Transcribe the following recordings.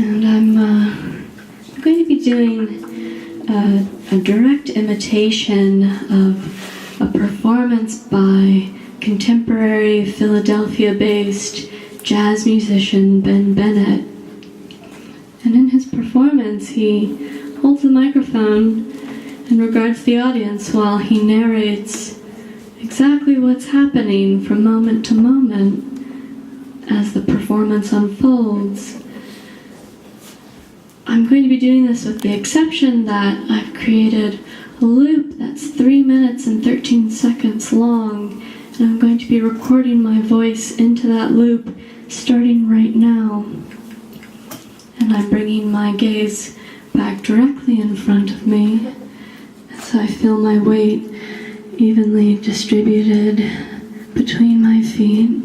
And I'm going to be doing a direct imitation of a performance by contemporary Philadelphia-based jazz musician Ben Bennett. And in his performance, he holds the microphone and regards the audience while he narrates exactly what's happening from moment to moment as the performance unfolds. I'm going to be doing this with the exception that I've created a loop that's 3 minutes and 13 seconds long, and I'm going to be recording my voice into that loop starting right now. And I'm bringing my gaze back directly in front of me as I feel my weight evenly distributed between my feet.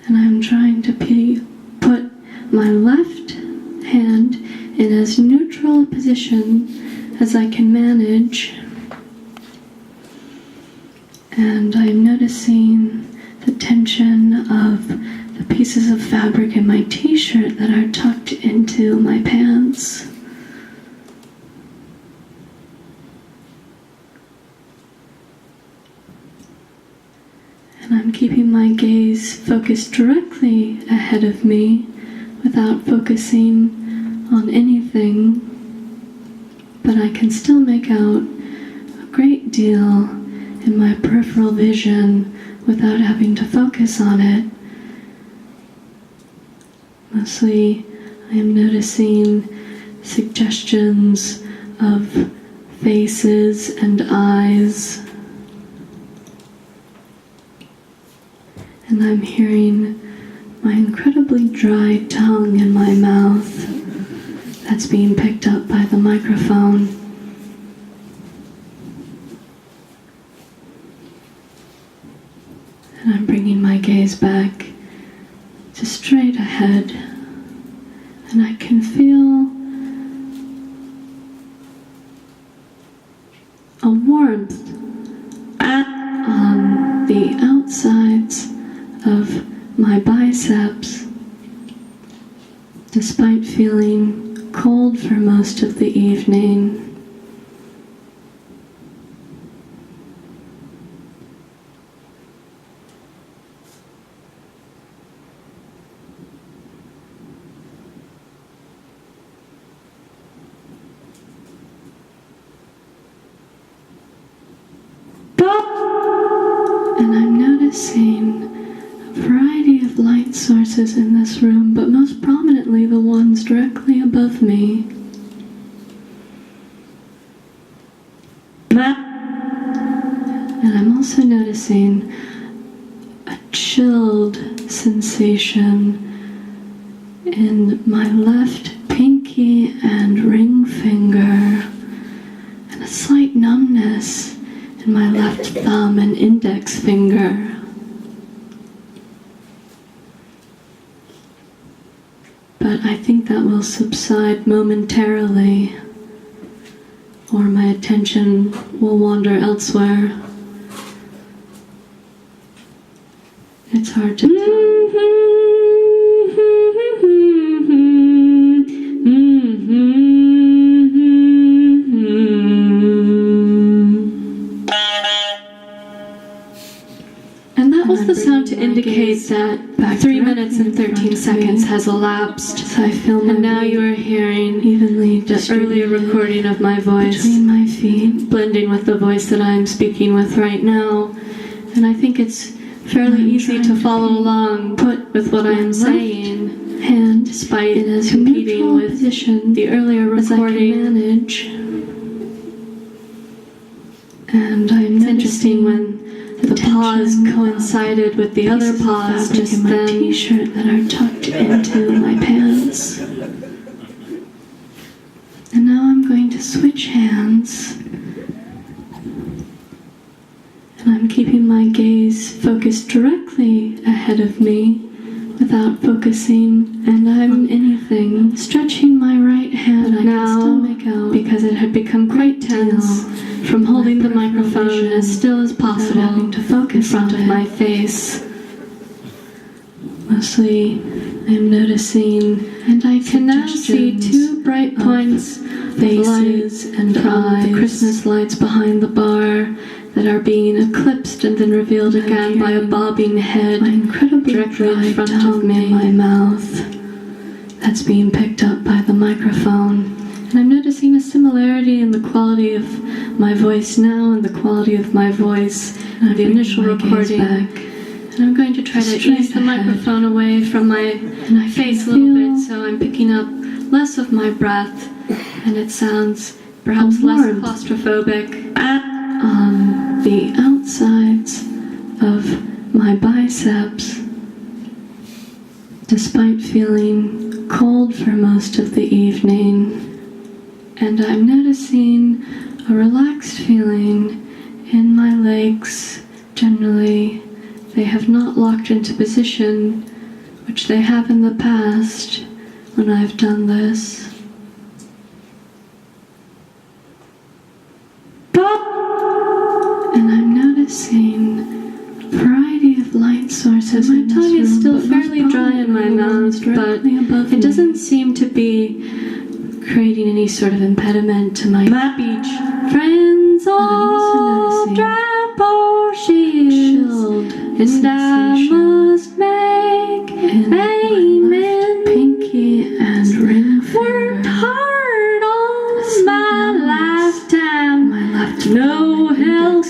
And I'm trying to put my left hand in as neutral a position as I can manage. And I'm noticing the tension of the pieces of fabric in my t-shirt that are tucked into my pants. And I'm keeping my gaze focused directly ahead of me without focusing on anything, but I can still make out a great deal in my peripheral vision without having to focus on it. Mostly I am noticing suggestions of faces and eyes. And I'm hearing my incredibly dry tongue in my mouth that's being picked up by the microphone. And I'm bringing my gaze back to straight ahead, and I can feel a warmth on the outsides of my biceps, despite feeling cold for most of the evening. And I'm noticing a variety of light sources in this room, but most prominently the ones directly above me. And I'm also noticing a chilled sensation in my left pinky and ring finger, and a slight numbness in my left thumb and index finger. But I think that will subside momentarily, or my attention will wander elsewhere. It's hard to tell. And that was the sound to indicate that 3 minutes and 13 seconds has elapsed. So I feel and now you are hearing evenly the earlier recording of my voice between my feet, blending with the voice that I'm speaking with right now. And I think it's fairly easy to follow along with what I am saying, and despite competing with the earlier recording. And it's interesting when the pause coincided with the other pause just in my t-shirt that are tucked into my pants. And now I'm going to switch hands. And I'm keeping my gaze focused directly ahead of me without focusing on anything. Stretching my right hand, I can still make out, because it had become quite tense from holding the microphone as still as possible having to focus in front of my face. Mostly, I'm noticing, and I can now see two bright points of lights and from the Christmas lights behind the bar that are being eclipsed and then revealed again by a bobbing head directly in front of me. In my mouth that's being picked up by the microphone. And I'm noticing a similarity in the quality of my voice now and the quality of my voice in the initial recording. And I'm going to try to ease the microphone away from my face a little bit so I'm picking up less of my breath and it sounds perhaps less claustrophobic. On the outsides of my biceps, despite feeling cold for most of the evening. And I'm noticing a relaxed feeling in my legs. Generally, they have not locked into position, which they have in the past when I've done this. And I'm noticing a variety of light sources. My tongue is still fairly dry in my mouth, but it doesn't seem to be creating any sort of impediment to my speech. Friends all drop or shield, and I must make amen. Pinky and ring finger. Worked hard all my lifetime. My left no help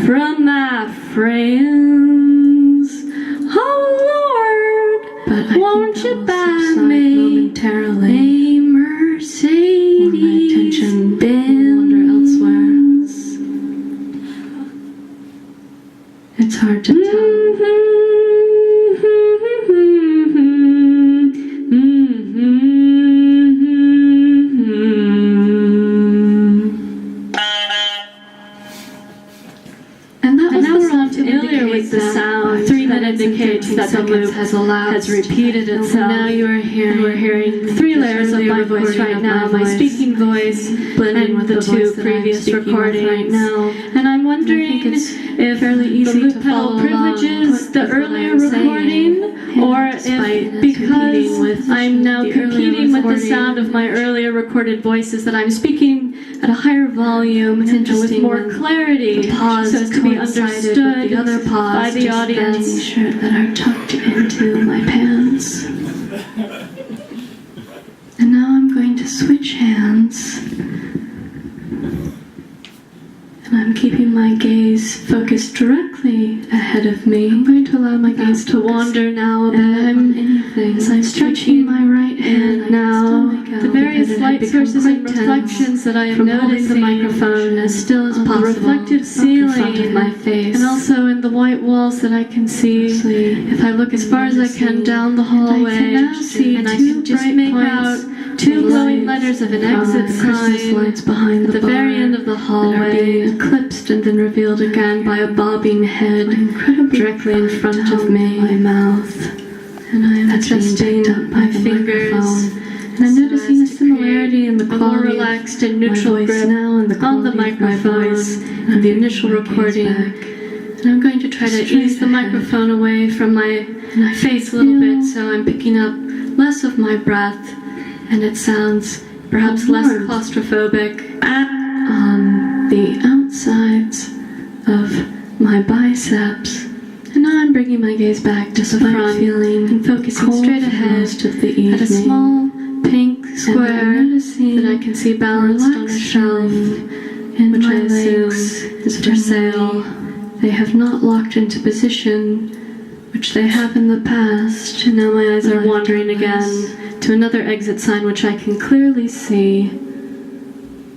from my friends. Oh Lord, but won't you buy me momentarily? Mercedes, my attention wander elsewhere. It's hard to tell. And that was the sound familiar with the sound 3 that indicates that the loop has repeated itself. And now we're hearing 3 layers of my voice right now, my speaking voice blending with the 2 previous recordings right now. And I'm wondering if the loop pedal privileges the earlier recording, or if because I'm now competing with the sound of my earlier recorded voices that I'm speaking at a higher volume and with more clarity, so as to be understood by the audience. T-shirt that are tucked into my pants. And now I'm going to switch hands. And I'm keeping my gaze focused directly ahead of me. I'm going to allow my gaze to wander now a bit. As I'm stretching my right hand now, the various light sources and reflections that I am noticing the microphone as still as possible, the reflective ceiling in front of my face, and also in the white walls that I can see. If I look as far as I can down the hallway, and I can just make out 2 glowing letters of an exit sign lights behind at the very end of the hallway, eclipsed and then revealed again by a bobbing head directly in front of me. My mouth, and I am adjusting my fingers. And I'm noticing a similarity in the more relaxed and neutral grip on the microphone and the initial recording. And I'm going to try to ease the microphone away from my face a little bit so I'm picking up less of my breath and it sounds perhaps less claustrophobic. On the outsides of my biceps. And now I'm bringing my gaze back to the front and focusing straight ahead at a small pink square that I can see balanced on a shelf, which I assume is for sale. They have not locked into position, which they have in the past, and now my eyes are wandering again to another exit sign which I can clearly see.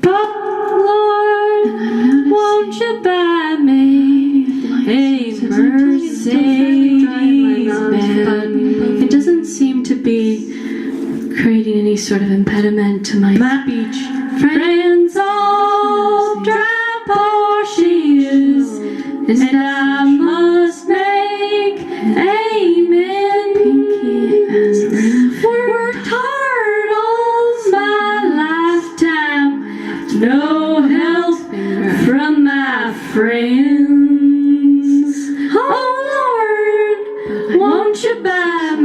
But Lord, won't you buy me a Mercedes? But it doesn't seem to be creating any sort of impediment to my speech. Friends all drive Porsches, and I must make amen. Pinky and worked hard all my lifetime, no help from my friends. Oh Lord, won't you buy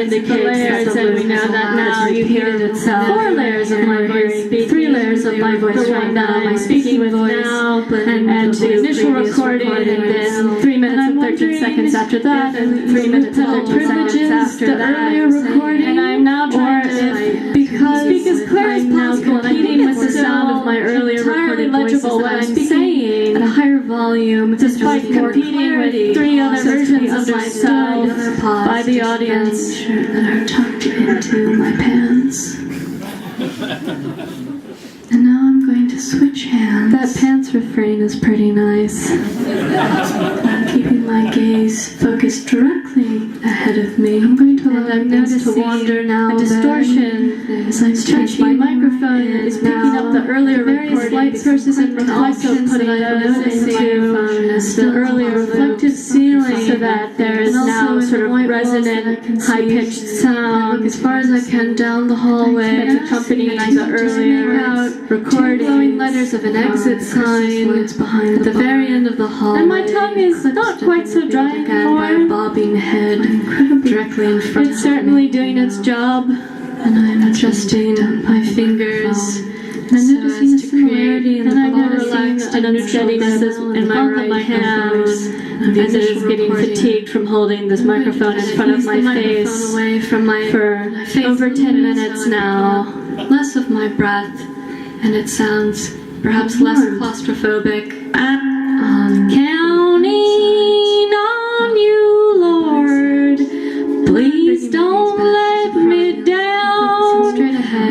indicates the layers, and we know that now you hear itself. 4 layers of my voice, 3 layers of my voice right now, my speaking with now, and the initial recording, and then 3 minutes and 13 seconds after that, and 3 minutes and 13 seconds after that. And I'm now trying to speak as clear as possible, competing with the sound of my earlier recorded voices that I'm saying at a higher volume, despite competing with 3 other versions of myself by the audience that are tucked into my pants. And now I'm going to switch hands. That pants refrain is pretty nice. I'm keeping my gaze focused directly ahead of me. I'm going to allow my gaze to wander now. A distortion as I touch my microphone is picking up the earlier various light sources and reflections that I've noticed into the earlier reflected ceiling, so that there is now sort of resonant, high-pitched sound as far as I can down the hallway that's accompanying the earlier recording. Glowing letters of an exit sign at the very end of the hall. And my tongue is not quite so dry anymore. By a bobbing head directly in front. It's certainly doing its job. And I'm adjusting my fingers. And I'm noticing a similarity in the relaxed and unsteadiness in my right hand as it is getting fatigued from holding this microphone in front of my face away from for over 10 minutes now. Less of my breath, and it sounds perhaps less claustrophobic. I'm counting on you, Lord. Please don't let me down,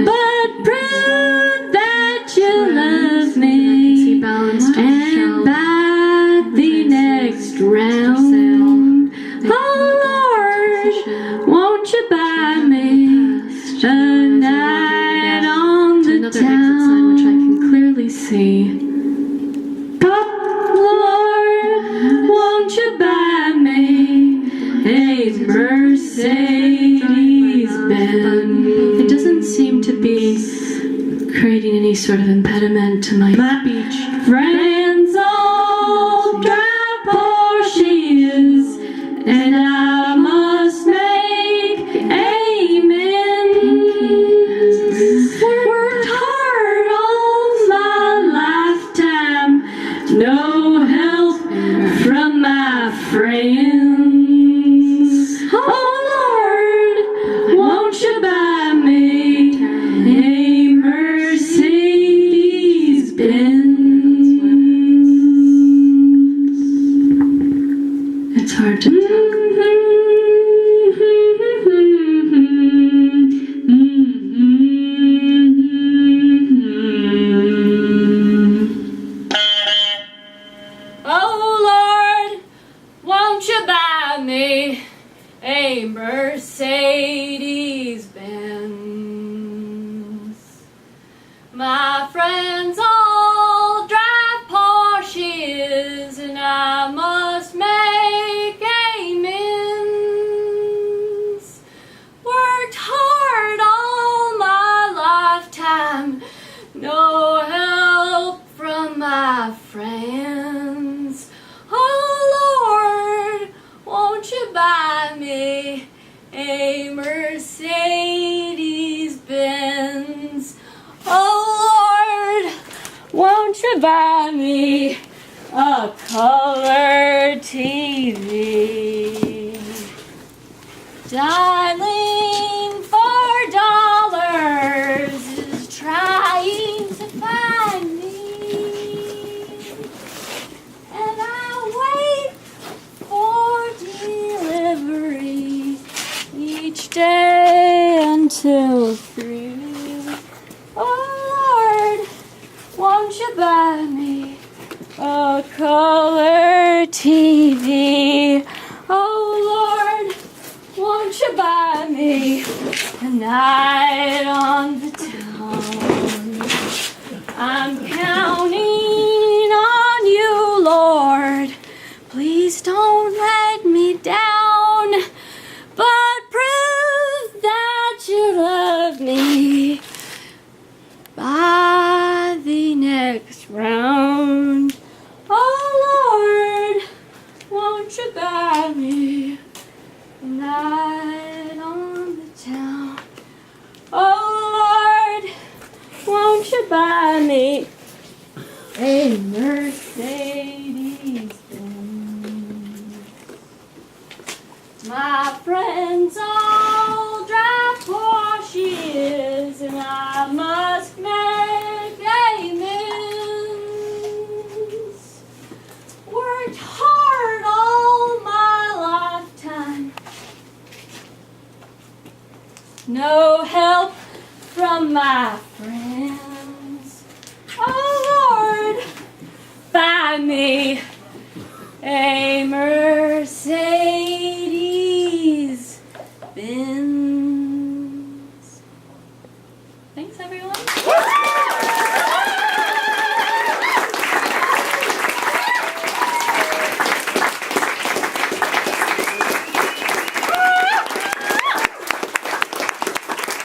but prove that you love me. And by the next round, oh Lord, won't you buy me a night on the town? Which I can clearly see. Lord, won't you buy me a Mercedes-Benz? It doesn't seem to be creating any sort of impediment to my speech. Friends all drive Porsches, and I must make amends. Worked hard all my lifetime, no help from my friends. Oh Lord, won't you buy me a Mercedes-Benz? It's hard to tell. Oh Lord, won't you buy me a Mercedes-Benz? My friends all drive Porsches, and I must make amends. Worked hard all my lifetime, no help from my friends. Oh Lord, won't you buy me a Mercedes-Benz? Oh Lord, won't you buy me a color TV? Dialing for dollars is trying to find me, and I wait for delivery each day until 3. Oh Lord, won't you buy me a color TV? Oh Lord, won't you buy me a night on the town? I'm counting on you, Lord. Please don't let me down, but prove that you love me by the next round. Oh Lord, won't you buy me a night on buy me a Mercedes Benz. My friends all drive Porsches, and I must make amends. Worked hard all my lifetime. No help from my friends. Oh Lord, buy me a Mercedes.